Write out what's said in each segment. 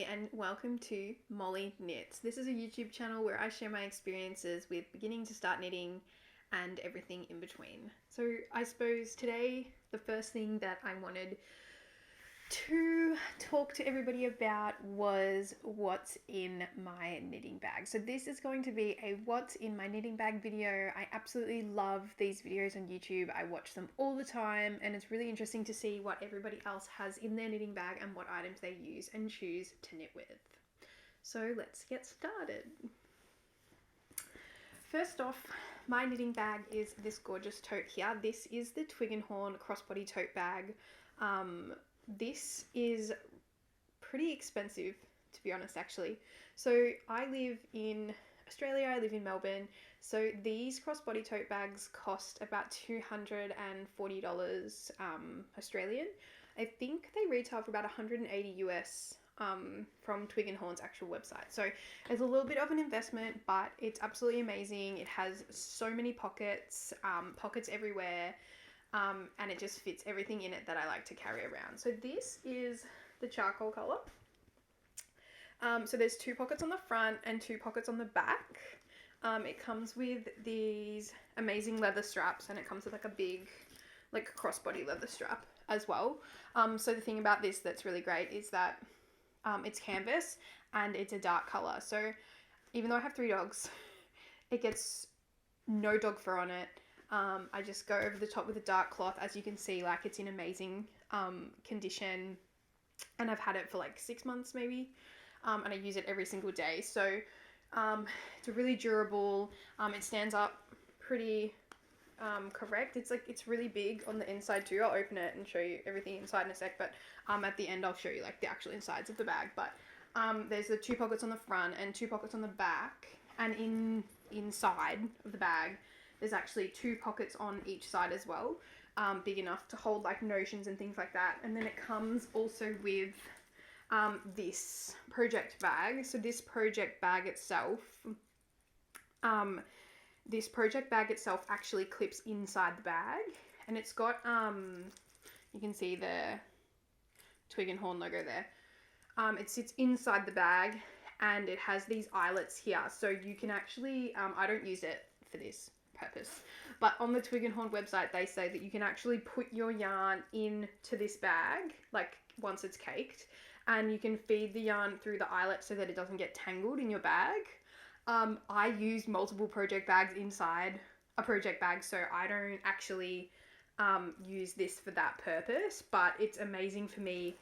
Molly and welcome to Molly Knits. This is a YouTube channel where I share my experiences with beginning to start knitting and everything in between. So I suppose today the first thing that I wanted to talk to everybody about was what's in my knitting bag. So this is going to be a what's in my knitting bag video. I absolutely love these videos on YouTube. I watch them all the time and it's really interesting to see what everybody else has in their knitting bag and what items they use and choose to knit with. So let's get started. First off, my knitting bag is this gorgeous tote here. This is the Twig and Horn Crossbody tote bag. This is pretty expensive, to be honest, actually. So I live in Australia, I live in Melbourne. So these crossbody tote bags cost about $240 Australian. I think they retail for about 180 US from Twig and Horn's actual website. So it's a little bit of an investment, but it's absolutely amazing. It has so many pockets, pockets everywhere. And it just fits everything in it that I like to carry around. So this is the charcoal color. So there's two pockets on the front and two pockets on the back. It comes with these amazing leather straps and it comes with like a big crossbody leather strap as well. So the thing about this that's really great is that it's canvas and it's a dark color. So even though I have 3 dogs, it gets no dog fur on it. I just go over the top with a dark cloth. As you can see, like it's in amazing condition and I've had it for like 6 months maybe, and I use it every single day. So it's really durable. It stands up pretty correct. It's really big on the inside too. I'll open it and show you everything inside in a sec, but at the end I'll show you like the actual insides of the bag. But there's the 2 pockets on the front and 2 pockets on the back, and inside of the bag there's actually 2 pockets on each side as well, big enough to hold like notions and things like that. And then it comes also with this project bag. So this project bag itself, actually clips inside the bag, and it's got you can see the Twig and Horn logo there. It sits inside the bag and it has these eyelets here, so you can actually I don't use it for this purpose, but on the Twig and Horn website they say that you can actually put your yarn into this bag like once it's caked, and you can feed the yarn through the eyelet so that it doesn't get tangled in your bag. I use multiple project bags inside a project bag, so I don't actually use this for that purpose, but it's amazing for me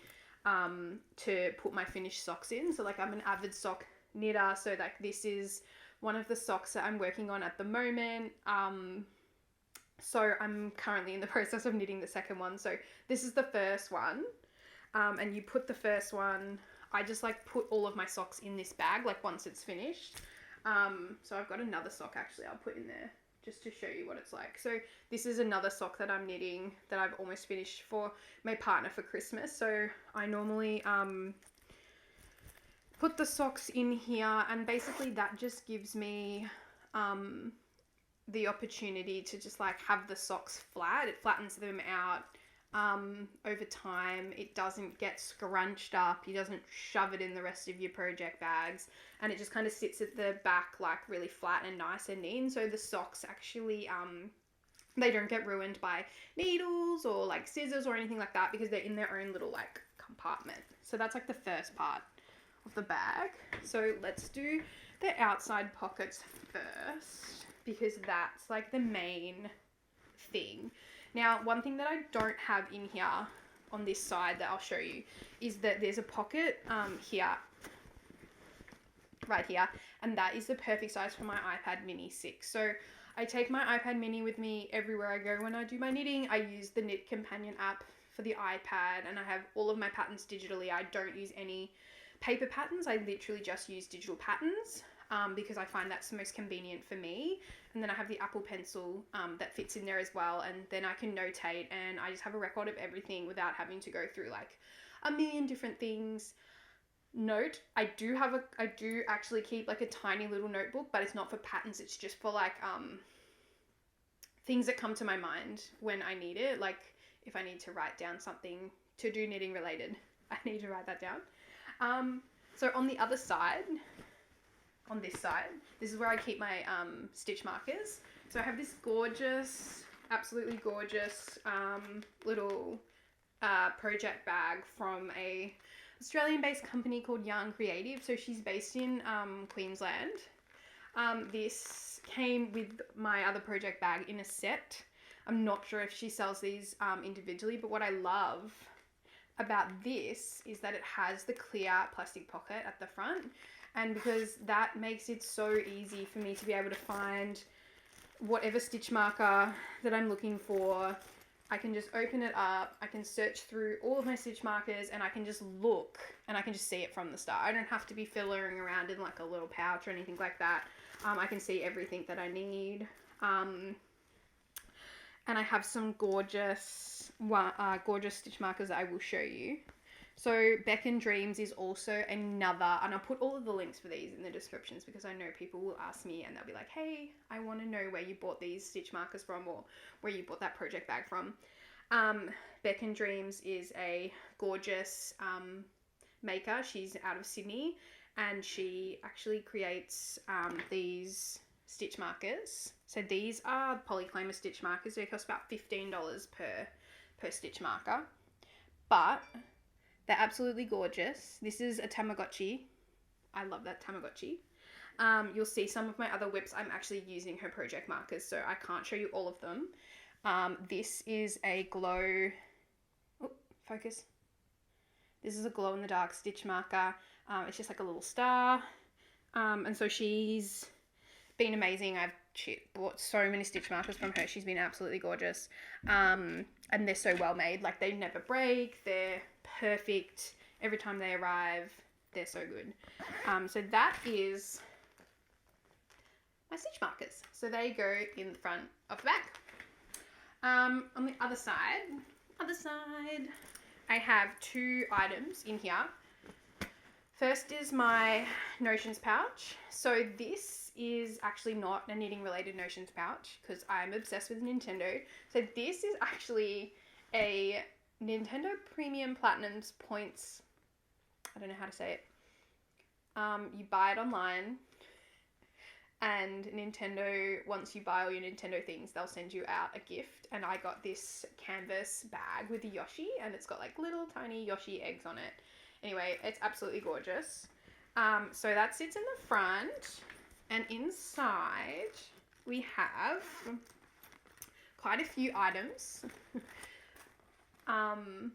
to put my finished socks in. So like I'm an avid sock knitter, so like this is one of the socks that I'm working on at the moment. So I'm currently in the process of knitting the second one. So this is the first one. And you put the first one, I just like put all of my socks in this bag, like once it's finished. So I've got another sock actually I'll put in there just to show you what it's like. So this is another sock that I'm knitting that I've almost finished for my partner for Christmas. So I normally, put the socks in here, and basically that just gives me the opportunity to just like have the socks flat. It flattens them out over time. It doesn't get scrunched up. You doesn't shove it in the rest of your project bags, and it just kind of sits at the back like really flat and nice and neat. And so the socks actually they don't get ruined by needles or like scissors or anything like that, because they're in their own little like compartment. So that's like the first part of the bag. So let's do the outside pockets first, because that's like the main thing. Now, one thing that I don't have in here on this side that I'll show you is that there's a pocket here, right here, and that is the perfect size for my iPad Mini 6. So I take my iPad Mini with me everywhere I go when I do my knitting. I use the Knit Companion app for the iPad, and I have all of my patterns digitally. I don't use any paper patterns. I literally just use digital patterns because I find that's the most convenient for me. And then I have the Apple Pencil that fits in there as well, and then I can notate, and I just have a record of everything without having to go through like a million different things. Note, I do actually keep like a tiny little notebook, but it's not for patterns, it's just for like things that come to my mind when I need it. Like if I need to write down something to do knitting related, I need to write that down. So on the other side, on this side, this is where I keep my stitch markers. So I have this gorgeous, absolutely gorgeous little project bag from a Australian-based company called Yarn Creative. So she's based in Queensland. This came with my other project bag in a set. I'm not sure if she sells these individually, but what I love about this is that it has the clear plastic pocket at the front, and because that makes it so easy for me to be able to find whatever stitch marker that I'm looking for. I can just open it up, I can search through all of my stitch markers, and I can just look and I can just see it from the start. I don't have to be fiddling around in like a little pouch or anything like that. I can see everything that I need. And I have some gorgeous stitch markers that I will show you. So Beck and Dreams is also another, and I'll put all of the links for these in the descriptions because I know people will ask me and they'll be like, hey, I want to know where you bought these stitch markers from, or where you bought that project bag from. Beck and Dreams is a gorgeous maker. She's out of Sydney, and she actually creates these stitch markers. So these are polycliner stitch markers. They cost about $15 per stitch marker, but they're absolutely gorgeous. This is a Tamagotchi. I love that Tamagotchi. You'll see some of my other whips. I'm actually using her project markers, so I can't show you all of them. This is a glow... Oh, focus. This is a glow-in-the-dark stitch marker. It's just like a little star. And so she's been amazing. I've bought so many stitch markers from her. She's been absolutely gorgeous. And they're so well made. Like, they never break. They're perfect. Every time they arrive, they're so good. So that is my stitch markers. So they go in the front of the bag. On the other side, I have two items in here. First is my notions pouch. So this is actually not a knitting related notions pouch because I'm obsessed with Nintendo. So this is actually a Nintendo Premium Platinum's points. I don't know how to say it. You buy it online, and Nintendo, once you buy all your Nintendo things, they'll send you out a gift. And I got this canvas bag with a Yoshi, and it's got like little tiny Yoshi eggs on it. Anyway, it's absolutely gorgeous. So that sits in the front, and inside we have quite a few items. And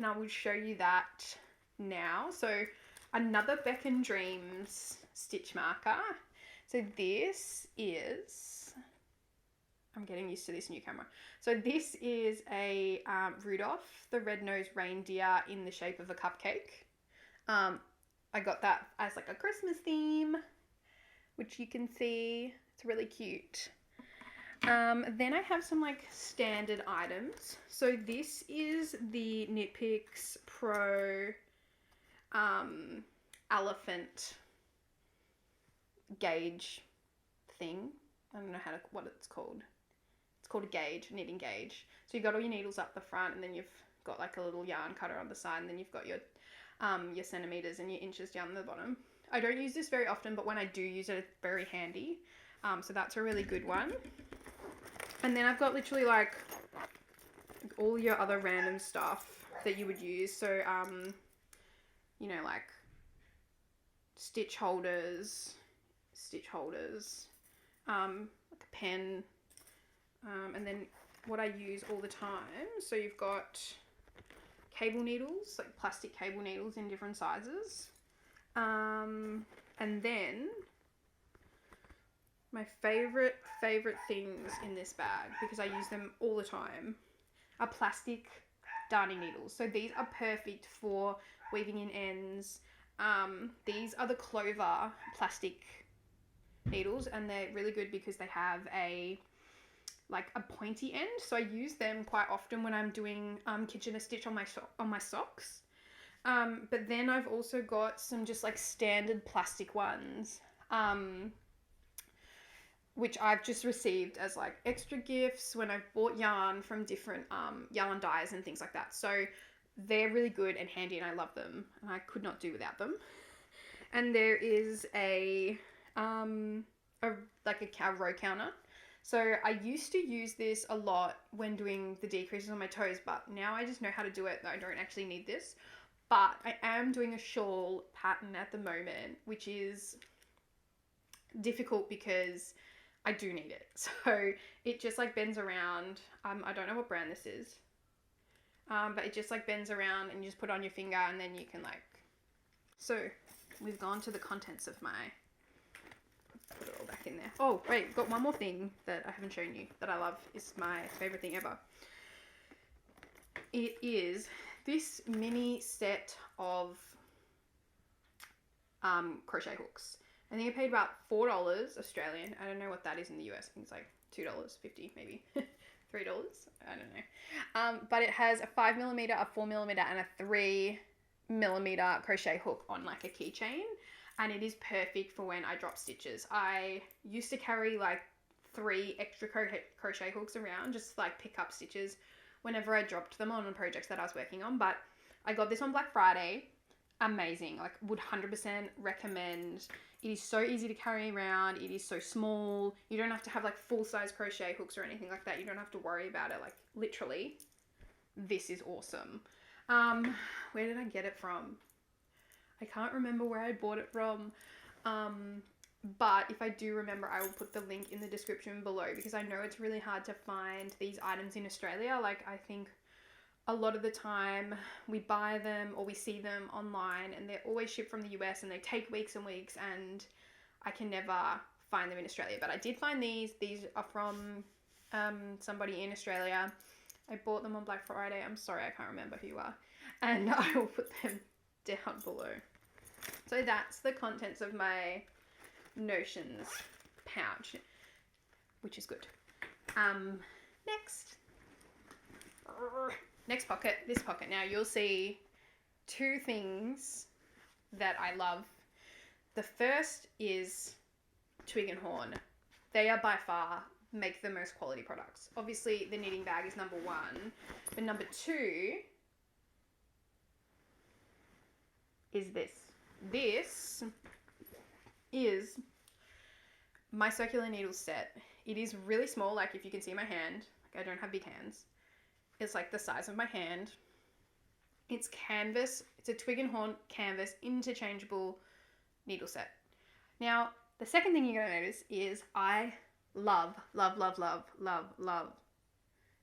I will show you that now. So another Beck and Dreams stitch marker. So this is, I'm getting used to this new camera. So this is a Rudolph the Red-Nosed Reindeer in the shape of a cupcake. I got that as like a Christmas theme, which you can see. It's really cute. Then I have some like standard items. So this is the Knit Picks Pro elephant gauge thing. I don't know what it's called. It's called a gauge, a knitting gauge. So you've got all your needles up the front, and then you've got like a little yarn cutter on the side, and then you've got your centimeters and your inches down the bottom. I don't use this very often, but when I do use it, it's very handy. So that's a really good one. And then I've got literally like all your other random stuff that you would use. So, you know, like stitch holders, like a pen, and then what I use all the time. So you've got cable needles, like plastic cable needles in different sizes. And then my favorite things in this bag, because I use them all the time, are plastic darning needles. So these are perfect for weaving in ends. These are the Clover plastic needles, and they're really good because they have a pointy end. So I use them quite often when I'm doing Kitchener stitch on my socks. But then I've also got some just like standard plastic ones, which I've just received as like extra gifts when I've bought yarn from different yarn dyes and things like that. So they're really good and handy and I love them and I could not do without them. And there is a row counter. So I used to use this a lot when doing the decreases on my toes, but now I just know how to do it. I don't actually need this. But I am doing a shawl pattern at the moment, which is difficult because I do need it. So it just like bends around. I don't know what brand this is. But it just like bends around and you just put it on your finger and then you can like... So we've gone to the contents of my... Put it all back in there. Oh, wait, I've got one more thing that I haven't shown you that I love. It's my favorite thing ever. It is this mini set of crochet hooks. I think I paid about $4 Australian. I don't know what that is in the US. I think it's like $2.50 maybe. $3. I don't know. But it has a 5mm, a 4mm, and a 3mm crochet hook on like a keychain. And it is perfect for when I drop stitches. I used to carry like 3 extra crochet hooks around, just like pick up stitches whenever I dropped them on projects that I was working on. But I got this on Black Friday. Amazing. Like, would 100% recommend. It is so easy to carry around. It is so small. You don't have to have like full-size crochet hooks or anything like that. You don't have to worry about it. Like, literally, this is awesome. Where did I get it from? I can't remember where I bought it from, but if I do remember, I will put the link in the description below because I know it's really hard to find these items in Australia. Like, I think a lot of the time we buy them or we see them online and they're always shipped from the US and they take weeks and weeks and I can never find them in Australia. But I did find these. These are from somebody in Australia. I bought them on Black Friday. I'm sorry, I can't remember who you are. And I will put them down below. So that's the contents of my Notions pouch, which is good. Next pocket, this pocket. Now you'll see 2 things that I love. The first is Twig and Horn. They are by far make the most quality products. Obviously the knitting bag is number 1, but number 2 is this. This is my circular needle set. It is really small, like if you can see my hand, like I don't have big hands. It's like the size of my hand. It's canvas. It's a Twig and Horn canvas interchangeable needle set. Now, the second thing you're going to notice is I love Shogu.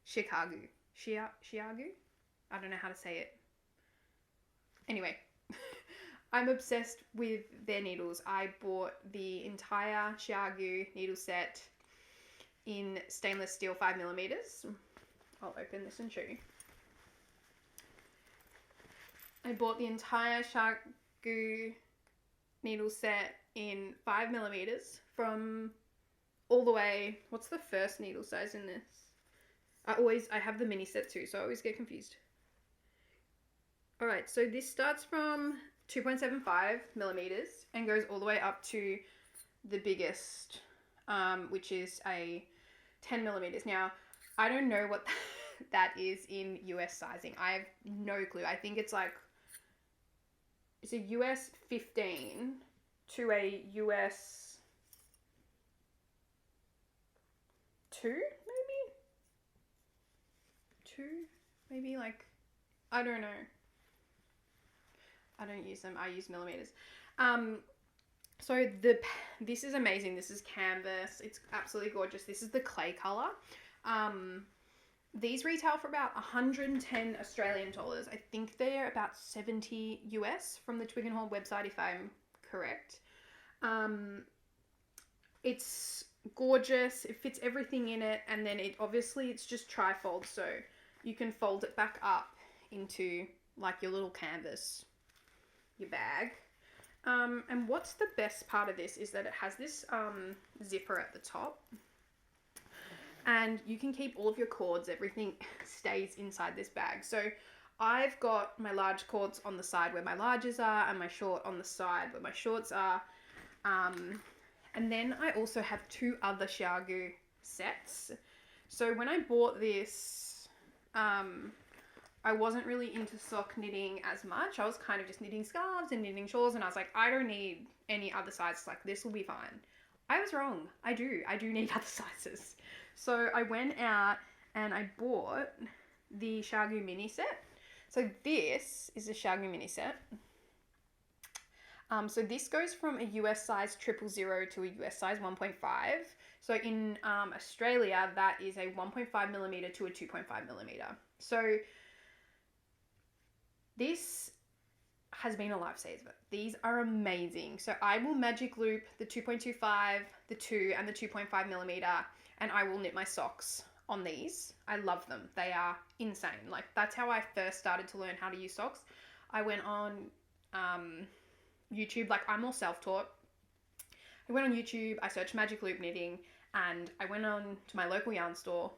Shogu? I don't know how to say it. Anyway, I'm obsessed with their needles. I bought the entire Shogu needle set in stainless steel 5mm. I'll open this and show you. I bought the entire Shogu needle set in 5mm from all the way... What's the first needle size in this? I have the mini set too, so I always get confused. Alright, so this starts from 2.75mm and goes all the way up to the biggest, which is a 10mm. Now, I don't know what that is in US sizing. I have no clue. I think it's like, it's a US 15 to a US 2, maybe? 2? Maybe like, I don't know. I don't use them. I use millimeters. So this is amazing. This is canvas. It's absolutely gorgeous. This is the clay color. These retail for about 110 Australian dollars. I think they're about 70 US from the Twig and Horn website, if I'm correct. It's gorgeous. It fits everything in it. And then it's just tri-fold. So you can fold it back up into like your little canvas, your bag. And what's the best part of this is that it has this zipper at the top. And you can keep all of your cords, everything stays inside this bag. So I've got my large cords on the side where my larges are and my short on the side where my shorts are. And then I also have 2 other Shogu sets. So when I bought this, I wasn't really into sock knitting as much. I was kind of just knitting scarves and knitting shawls, and I was like, I don't need any other sizes. Like, this will be fine. I was wrong. I do need other sizes. So I went out and I bought the Shogu Mini Set. So this is a Shogu Mini Set. So this goes from a US size 000 to a US size 1.5. So in Australia, that is a 1.5 millimeter to a 2.5 millimeter. So this has been a lifesaver. These are amazing. So I will magic loop the 2.25, the 2 and the 2.5 millimeter, and I will knit my socks on these. I love them. They are insane. Like, that's how I first started to learn how to use socks. I went on YouTube. Like, I'm all self-taught. I went on YouTube, I searched magic loop knitting, and I went on to my local yarn store,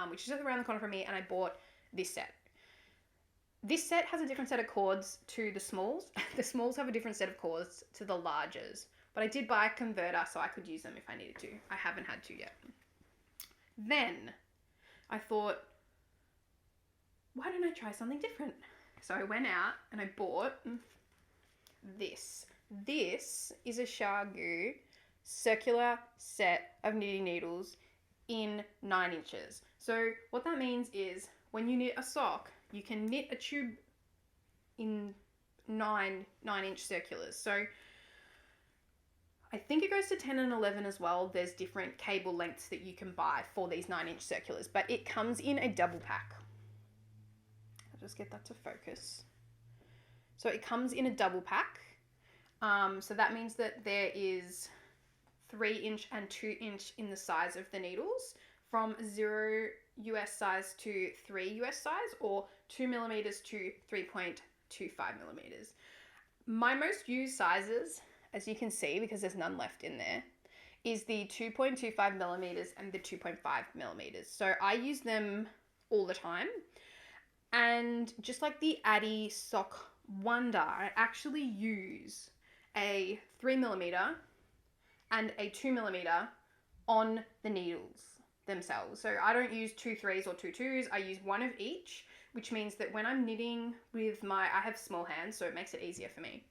which is just around the corner from me, and I bought this set. This set has a different set of cords to the smalls. The smalls have a different set of cords to the larges, but I did buy a converter so I could use them if I needed to. I haven't had to yet. Then I thought, why don't I try something different? So I went out and I bought this. This is a Shogu circular set of knitting needles in 9 inches. So what that means is when you knit a sock, you can knit a tube in 9-inch circulars. So I think it goes to 10 and 11 as well. There's different cable lengths that you can buy for these 9-inch circulars, but it comes in a double pack. I'll just get that to focus. So it comes in a double pack. So that means that there is 3-inch and 2-inch in the size of the needles, from 0 US size to 3 US size, or 2 millimeters to 3.25 millimeters. My most used sizes, as you can see, because there's none left in there, is the 2.25 millimeters and the 2.5 millimeters. So I use them all the time. And just like the Addy Sock Wonder, I actually use a 3 millimeter and a 2 millimeter on the needles themselves. So I don't use 2 3s or 2 2s. I use one of each, which means that when I'm knitting with I have small hands, so it makes it easier for me.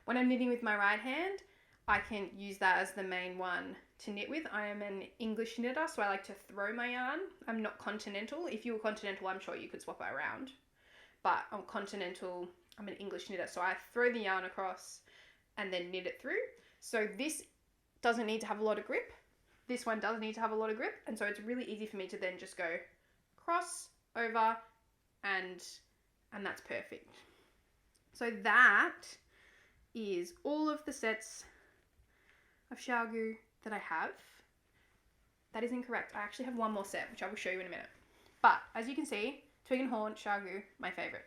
When I'm knitting with my right hand, I can use that as the main one to knit with. I am an English knitter, so I like to throw my yarn. I'm not continental. If you were continental, I'm sure you could swap it around. But I'm continental, I'm an English knitter, so I throw the yarn across and then knit it through. So this doesn't need to have a lot of grip. This one does need to have a lot of grip, and so it's really easy for me to then just go cross, over, and that's perfect. So that is all of the sets of Shogu that I have. That is incorrect. I actually have one more set, which I will show you in a minute. But as you can see, Twig and Horn, Shogu, my favorite.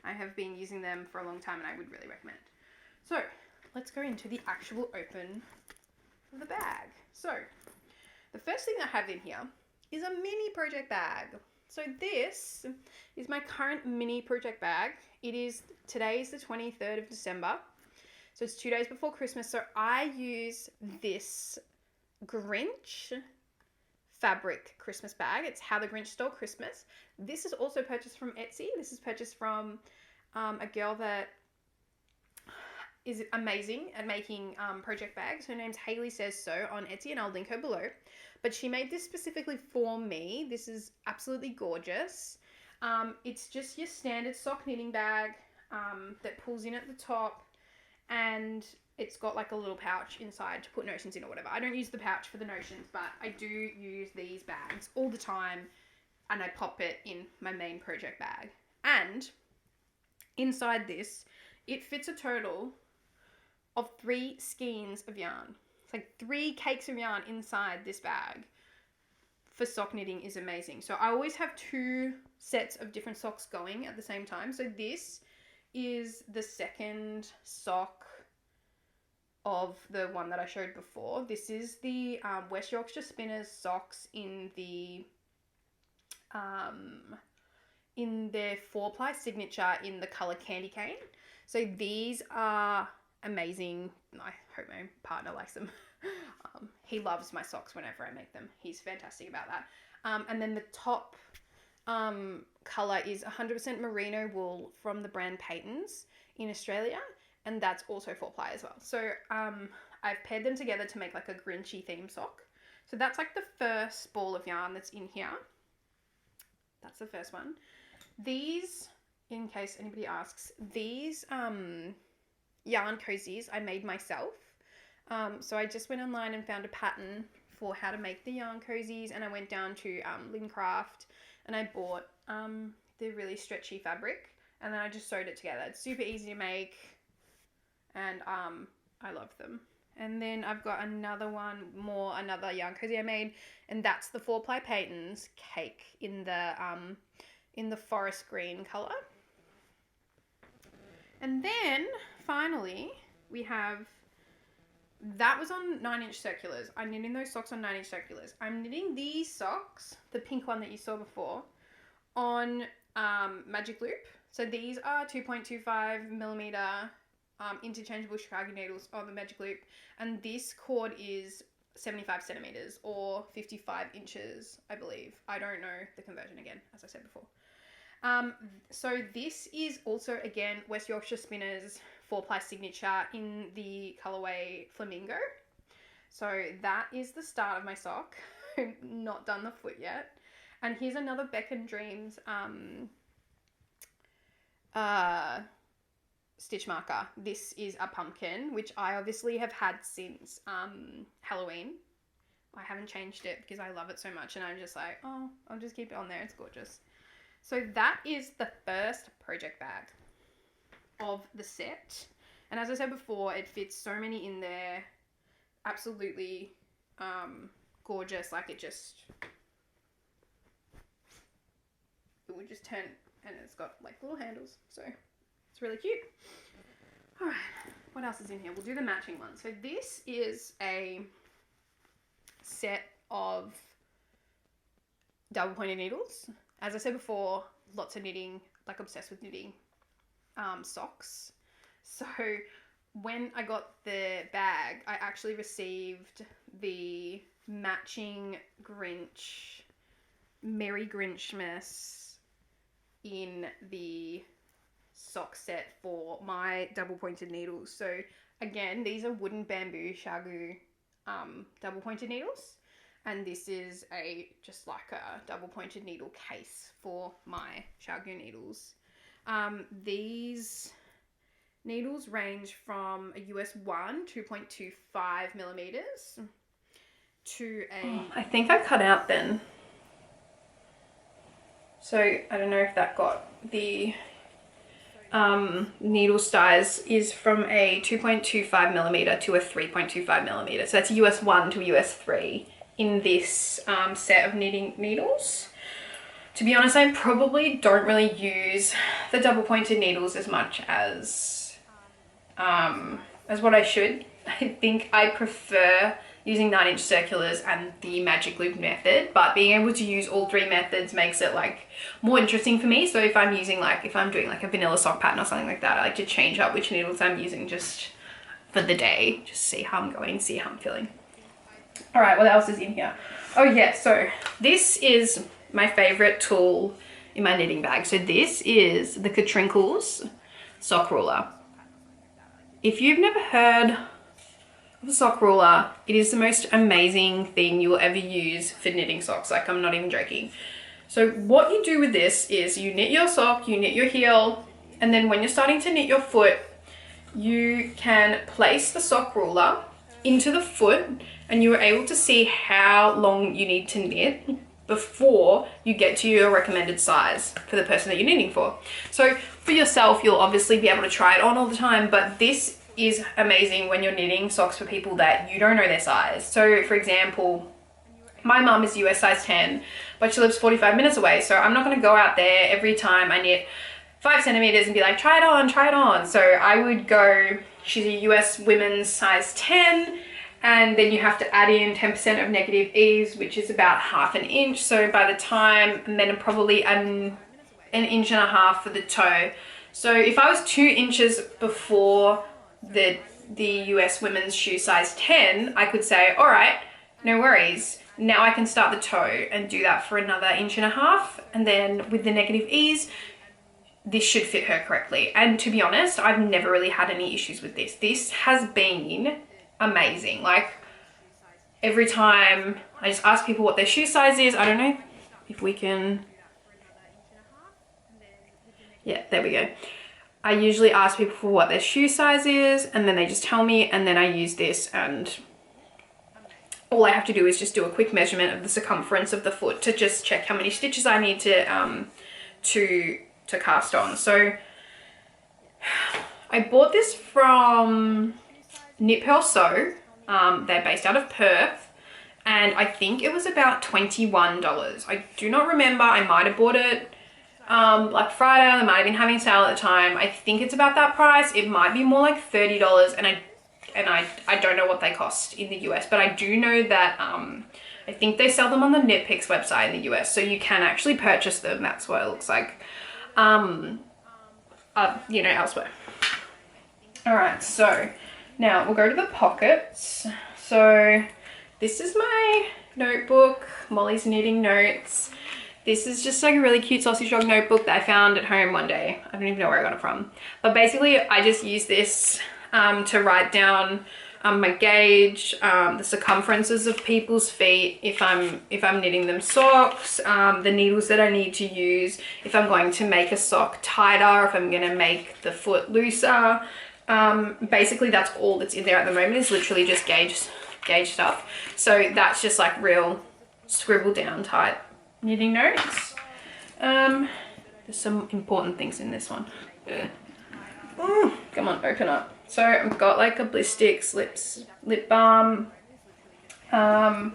I have been using them for a long time and I would really recommend. So let's go into the actual open of the bag. So the first thing I have in here is a mini project bag. So this is my current mini project bag. Today is the 23rd of December. So it's 2 days before Christmas. So I use this Grinch fabric Christmas bag. It's How the Grinch Stole Christmas. This is also purchased from Etsy. This is purchased from a girl that is amazing at making project bags. Her name's Hayley Says So on Etsy, and I'll link her below. But she made this specifically for me. This is absolutely gorgeous. It's just your standard sock knitting bag that pulls in at the top, and it's got like a little pouch inside to put notions in or whatever. I don't use the pouch for the notions, but I do use these bags all the time, and I pop it in my main project bag. And inside this, it fits a total of 3 skeins of yarn. It's like 3 cakes of yarn inside this bag. For sock knitting is amazing. So I always have 2 sets of different socks going at the same time. So this is the second sock of the one that I showed before. This is the West Yorkshire Spinners socks in their 4-ply signature in the colour Candy Cane. So these are amazing. I hope my partner likes them. He loves my socks whenever I make them. He's fantastic about that. And then the top colour is 100% merino wool from the brand Payton's in Australia, and that's also 4-ply as well. So I've paired them together to make like a Grinchy theme sock. So that's like the first ball of yarn that's in here. That's the first one. These, in case anybody asks, these yarn cozies I made myself. So I just went online and found a pattern for how to make the yarn cozies, and I went down to Lincraft and I bought the really stretchy fabric, and then I just sewed it together. It's super easy to make, and I love them. And then I've got another yarn cozy I made, and that's the 4-ply Payton's cake in the forest green colour. And then finally we have, that was on 9-inch circulars. I'm knitting those socks on 9-inch circulars. I'm knitting these socks, the pink one that you saw before, on Magic Loop. So these are 2.25 millimeter interchangeable Shogu needles on the Magic Loop, and this cord is 75 centimeters or 55 inches, I believe. I don't know the conversion again, as I said before. So this is also, again, West Yorkshire Spinners 4-ply signature in the colorway Flamingo. So that is the start of my sock. Not done the foot yet. And here's another Beck & Dreams stitch marker. This is a pumpkin, which I obviously have had since Halloween. I haven't changed it because I love it so much, and I'm just like, oh, I'll just keep it on there. It's gorgeous. So that is the first project bag of the set. And as I said before, it fits so many in there. Absolutely gorgeous. Like it would just turn, and it's got like little handles. So it's really cute. All right, what else is in here? We'll do the matching one. So this is a set of double pointed needles. As I said before, lots of knitting, like obsessed with knitting socks. So when I got the bag, I actually received the matching Grinch, Merry Grinchmas in the sock set for my double pointed needles. So again, these are wooden bamboo Shogu double pointed needles. And this is just like a double pointed needle case for my Shogu needles. These needles range from a US 1, 2.25 millimeters to a... I think I cut out then. So I don't know if that got the needle size is from a 2.25 millimeter to a 3.25 millimeter. So that's a US 1 to a US 3 in this set of knitting needles. To be honest, I probably don't really use the double pointed needles as much as what I should. I think I prefer using 9-inch circulars and the Magic Loop method, but being able to use all 3 methods makes it like more interesting for me. So if I'm using if I'm doing like a vanilla sock pattern or something like that, I like to change up which needles I'm using just for the day, just see how I'm going, see how I'm feeling. All right, what else is in here? Oh yeah, so this is my favorite tool in my knitting bag. So this is the Trinkles sock ruler. If you've never heard of a sock ruler, it is the most amazing thing you will ever use for knitting socks. Like, I'm not even joking. So what you do with this is you knit your sock, you knit your heel, and then when you're starting to knit your foot, you can place the sock ruler into the foot, and you are able to see how long you need to knit before you get to your recommended size for the person that you're knitting for. So for yourself, you'll obviously be able to try it on all the time, but this is amazing when you're knitting socks for people that you don't know their size. So for example, my mum is US size 10, but she lives 45 minutes away. So I'm not going to go out there every time I knit 5 centimeters and be like, try it on, try it on. So I would go, she's a US women's size 10, and then you have to add in 10% of negative ease, which is about ½ an inch. So by the time, and then probably an inch and a half for the toe. So if I was 2 inches before the US women's shoe size 10, I could say, all right, no worries. now I can start the toe and do that for another 1.5 inches, and then with the negative ease, this should fit her correctly. And to be honest, I've never really had any issues with this. This has been amazing. Like, every time I just ask people what their shoe size is. I don't know if we can, yeah, there we go. I usually ask people for what their shoe size is, and then they just tell me, and then I use this, and all I have to do is just do a quick measurement of the circumference of the foot to just check how many stitches I need to cast on. So I bought this from Knit Pearl Sew. They're based out of Perth, and I think it was about $21. I do not remember. I might have bought it Black Friday. I might have been having a sale at the time. I think it's about that price. It might be more like $30, and I don't know what they cost in the US, but I do know that I think they sell them on the KnitPicks website in the US, so you can actually purchase them. That's what it looks like, you know, elsewhere. All right, so now we'll go to the pockets. So this is my notebook, Molly's Knitting Notes. This is just like a really cute sausage dog notebook that I found at home one day. I don't even know where I got it from. But basically, I just use this to write down my gauge, the circumferences of people's feet, if I'm knitting them socks, the needles that I need to use, if I'm going to make a sock tighter, if I'm going to make the foot looser. Basically, that's all that's in there at the moment, is literally just gauge stuff. So that's just like real scribble down type knitting notes. There's some important things in this one. Come on, open up. So I've got like a Blissticks lip balm, and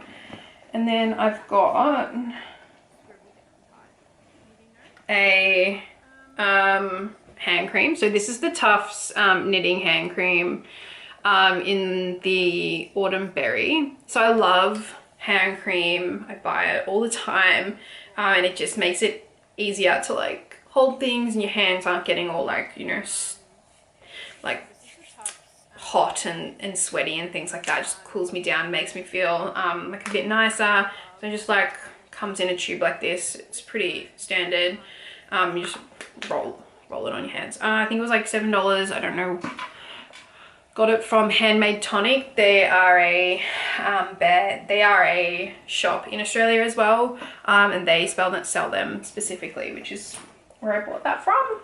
then I've got a hand cream. So this is the Tufts knitting hand cream in the Autumn Berry. So I love hand cream. I buy it all the time, and it just makes it easier to like hold things, and your hands aren't getting all like, you know, like hot and sweaty and things like that. It just cools me down, makes me feel like a bit nicer. So it just like comes in a tube like this. It's pretty standard. You just roll it on your hands. I think it was like $7. I don't know. Got it from Handmade Tonic. They are a shop in Australia as well, and they sell them specifically, which is where I bought that from.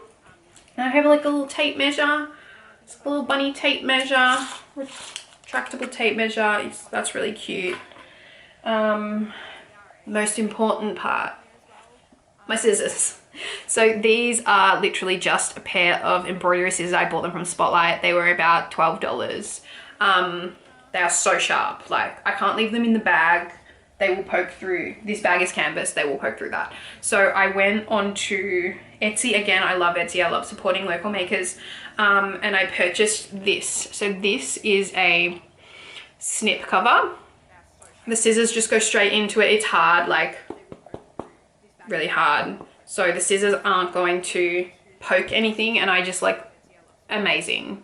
And I have like a little tape measure. It's a little bunny tape measure, retractable tape measure. That's really cute. Most important part, my scissors. So these are literally just a pair of embroidery scissors. I bought them from Spotlight. They were about $12. They are so sharp. Like, I can't leave them in the bag. They will poke through. This bag is canvas. They will poke through that. So I went on to Etsy. Again, I love Etsy. I love supporting local makers. And I purchased this. So this is a snip cover. The scissors just go straight into it. It's hard, like really hard. So the scissors aren't going to poke anything, and I just like, amazing.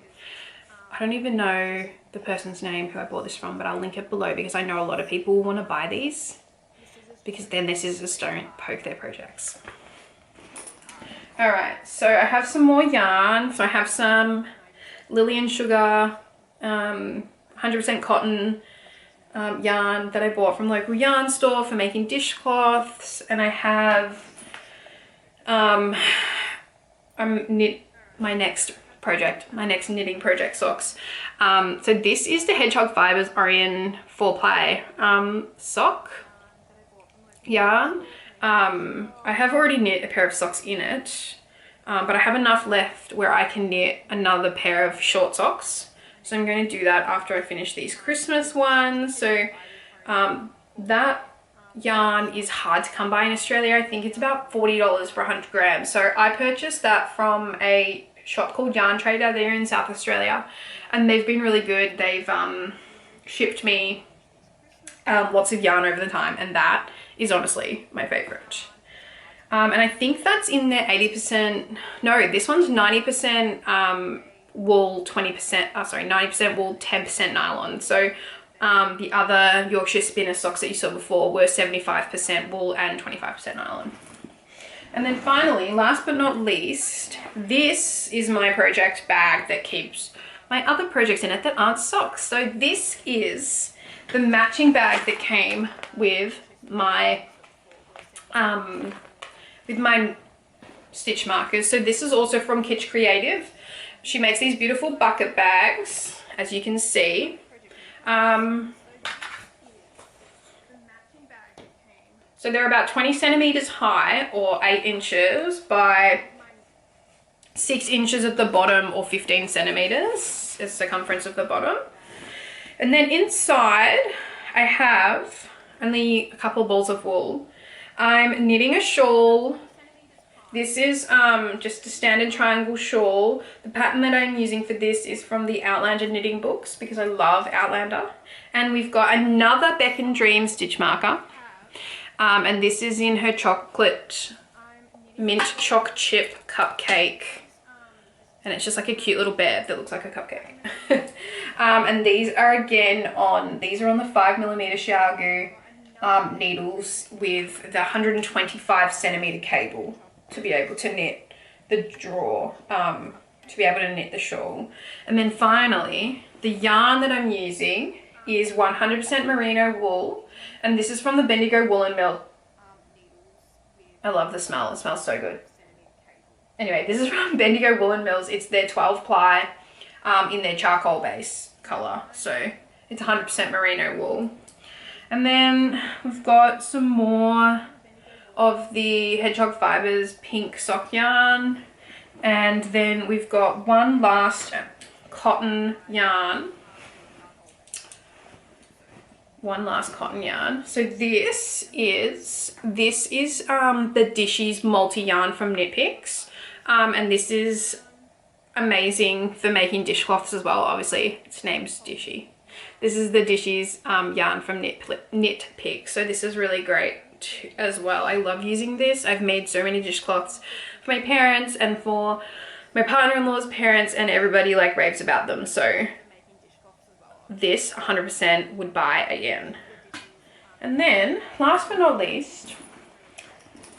I don't even know the person's name who I bought this from, but I'll link it below because I know a lot of people want to buy these because then the scissors don't poke their projects. All right, so I have some more yarn. So I have some Lily and Sugar 100% cotton yarn that I bought from local yarn store for making dishcloths, and I have my next knitting project socks. So this is the Hedgehog Fibers Orion 4-ply sock yarn. I have already knit a pair of socks in it, but I have enough left where I can knit another pair of short socks. So I'm going to do that after I finish these Christmas ones. So that yarn is hard to come by in Australia. I think it's about $40 for 100 grams. So I purchased that from a shop called Yarn Trader. They're in South Australia, and they've been really good. They've shipped me lots of yarn over the time, and that is honestly my favorite. And I think that's in there 80%. No, this one's 90% wool, 90% wool, 10% nylon. So The other Yorkshire Spinner socks that you saw before were 75% wool and 25% nylon. And then finally, last but not least, this is my project bag that keeps my other projects in it that aren't socks. So this is the matching bag that came with my stitch markers. So this is also from Kitsch Creative. She makes these beautiful bucket bags, as you can see. So they're about 20 centimeters high, or 8 inches by 6 inches at the bottom, or 15 centimeters is the circumference of the bottom. And then inside I have only a couple balls of wool. I'm knitting a shawl. This is just a standard triangle shawl. The pattern that I'm using for this is from the Outlander knitting books because I love Outlander. And we've got another Beck and Dream stitch marker. And this is in her chocolate mint choc chip cupcake. And it's just like a cute little bear that looks like a cupcake. And these are again these are on the 5mm Shogu needles with the 125 centimeter cable to be able to knit the drawer, to be able to knit the shawl. And then finally, the yarn that I'm using is 100% merino wool, and this is from the Bendigo Woolen Mill. I love the smell, it smells so good. Anyway, this is from Bendigo Woolen Mills. It's their 12 ply in their charcoal base colour, so it's 100% merino wool. And then we've got some more of the Hedgehog Fibers pink sock yarn, and then we've got one last cotton yarn. So this is the Dishies multi yarn from Knit Picks, and this is amazing for making dishcloths as well. Obviously its name's Dishy. This is the Dishies yarn from Knit Picks, so this is really great as well. I love using this. I've made so many dishcloths for my parents and for my partner-in-law's parents, and everybody like raves about them, so this 100% would buy again. And then last but not least,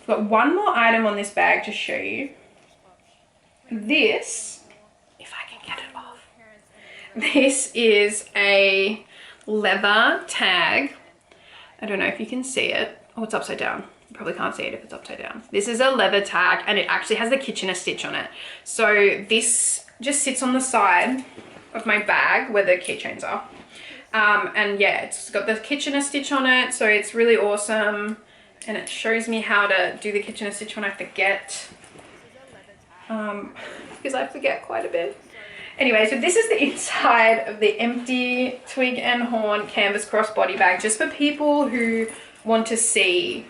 I've got one more item on this bag to show you. This, if I can get it off, this is a leather tag. I don't know if you can see it. Oh, it's upside down. You probably can't see it if it's upside down. This is a leather tag, and it actually has the Kitchener stitch on it. So this just sits on the side of my bag where the keychains are. And yeah, it's got the Kitchener stitch on it, so it's really awesome. And it shows me how to do the Kitchener stitch when I forget. Because I forget quite a bit. Anyway, so this is the inside of the empty Twig and Horn canvas crossbody bag, just for people who want to see.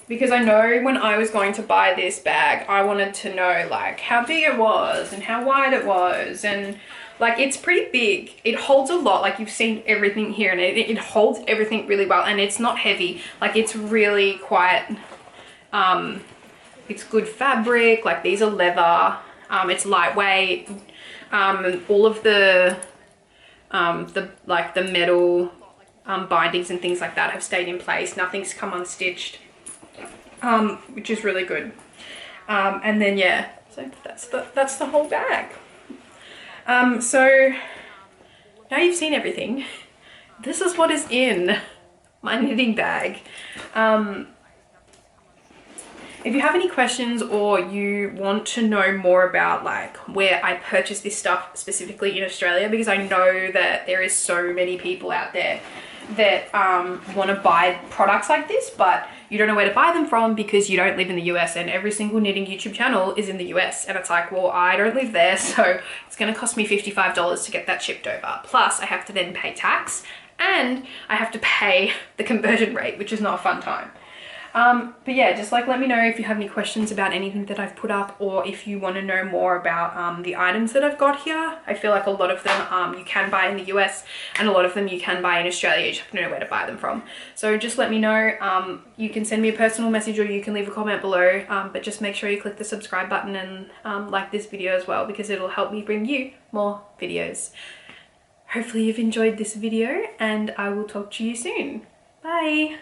Because I know when I was going to buy this bag, I wanted to know like how big it was and how wide it was, and like it's pretty big. It holds a lot, like you've seen everything here, and it holds everything really well, and it's not heavy. Like it's really quite, it's good fabric. Like these are leather. It's lightweight. All of the metal bindings and things like that have stayed in place. Nothing's come unstitched. Which is really good. And then yeah, so that's the whole bag. So now you've seen everything. This is what is in my knitting bag. If you have any questions or you want to know more about like where I purchase this stuff specifically in Australia, because I know that there is so many people out there that want to buy products like this, but you don't know where to buy them from because you don't live in the US, and every single knitting YouTube channel is in the US, and it's like, well, I don't live there, so it's going to cost me $55 to get that shipped over. Plus I have to then pay tax, and I have to pay the conversion rate, which is not a fun time. But yeah, just like let me know if you have any questions about anything that I've put up, or if you want to know more about the items that I've got here. I feel like a lot of them you can buy in the US, and a lot of them you can buy in Australia. You just have to know where to buy them from. So just let me know. You can send me a personal message, or you can leave a comment below, but just make sure you click the subscribe button and like this video as well, because it'll help me bring you more videos. Hopefully you've enjoyed this video and I will talk to you soon. Bye!